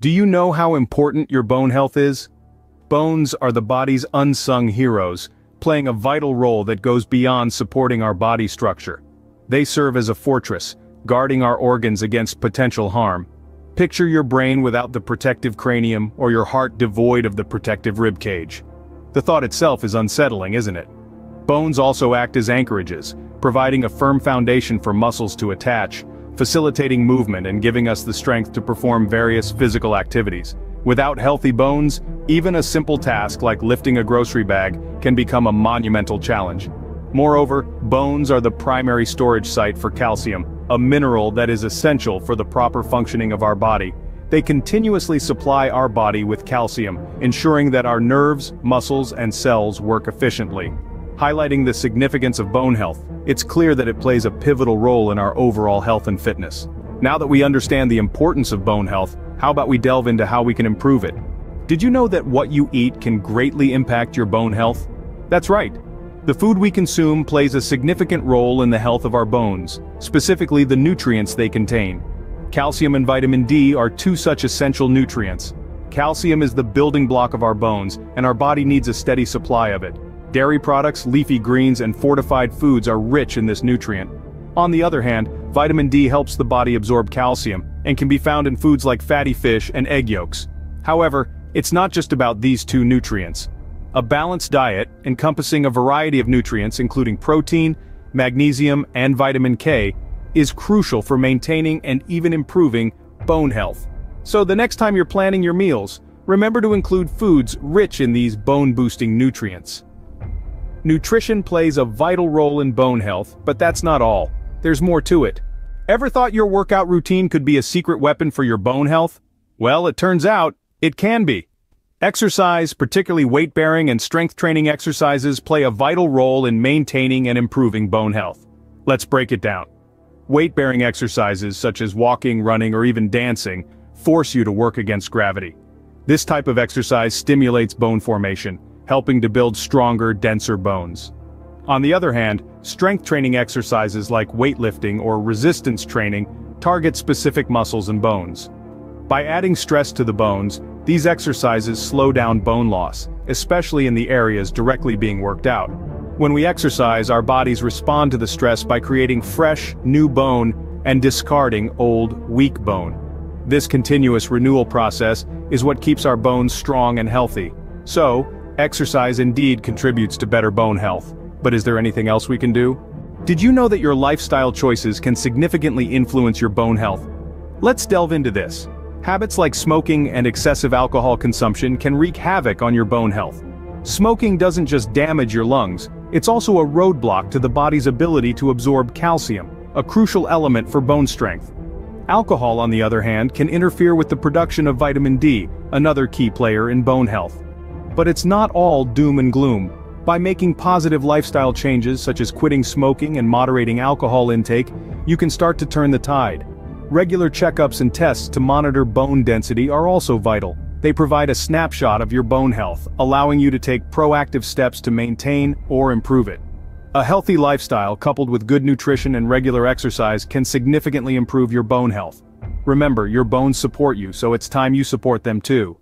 Do you know how important your bone health is? Bones are the body's unsung heroes, playing a vital role that goes beyond supporting our body structure. They serve as a fortress, guarding our organs against potential harm. Picture your brain without the protective cranium or your heart devoid of the protective rib cage. The thought itself is unsettling, isn't it? Bones also act as anchorages, providing a firm foundation for muscles to attach, facilitating movement and giving us the strength to perform various physical activities. Without healthy bones, even a simple task like lifting a grocery bag can become a monumental challenge. Moreover, bones are the primary storage site for calcium, a mineral that is essential for the proper functioning of our body. They continuously supply our body with calcium, ensuring that our nerves, muscles, and cells work efficiently. Highlighting the significance of bone health, it's clear that it plays a pivotal role in our overall health and fitness. Now that we understand the importance of bone health, how about we delve into how we can improve it? Did you know that what you eat can greatly impact your bone health? That's right. The food we consume plays a significant role in the health of our bones, specifically the nutrients they contain. Calcium and vitamin D are two such essential nutrients. Calcium is the building block of our bones, and our body needs a steady supply of it. Dairy products, leafy greens, and fortified foods are rich in this nutrient. On the other hand, vitamin D helps the body absorb calcium, and can be found in foods like fatty fish and egg yolks. However, it's not just about these two nutrients. A balanced diet, encompassing a variety of nutrients including protein, magnesium, and vitamin K, is crucial for maintaining and even improving bone health. So the next time you're planning your meals, remember to include foods rich in these bone-boosting nutrients. Nutrition plays a vital role in bone health, but that's not all. There's more to it. Ever thought your workout routine could be a secret weapon for your bone health? Well, it turns out, it can be. Exercise, particularly weight-bearing and strength training exercises, play a vital role in maintaining and improving bone health. Let's break it down. Weight-bearing exercises such as walking, running, or even dancing force you to work against gravity. This type of exercise stimulates bone formation, helping to build stronger, denser bones. On the other hand, strength training exercises like weightlifting or resistance training target specific muscles and bones. By adding stress to the bones, these exercises slow down bone loss, especially in the areas directly being worked out. When we exercise, our bodies respond to the stress by creating fresh, new bone and discarding old, weak bone. This continuous renewal process is what keeps our bones strong and healthy. So, exercise indeed contributes to better bone health. But is there anything else we can do? Did you know that your lifestyle choices can significantly influence your bone health? Let's delve into this. Habits like smoking and excessive alcohol consumption can wreak havoc on your bone health. Smoking doesn't just damage your lungs, it's also a roadblock to the body's ability to absorb calcium, a crucial element for bone strength. Alcohol, on the other hand, can interfere with the production of vitamin D, another key player in bone health. But it's not all doom and gloom. By making positive lifestyle changes such as quitting smoking and moderating alcohol intake, you can start to turn the tide. Regular checkups and tests to monitor bone density are also vital. They provide a snapshot of your bone health, allowing you to take proactive steps to maintain or improve it. A healthy lifestyle coupled with good nutrition and regular exercise can significantly improve your bone health. Remember, your bones support you, so it's time you support them too.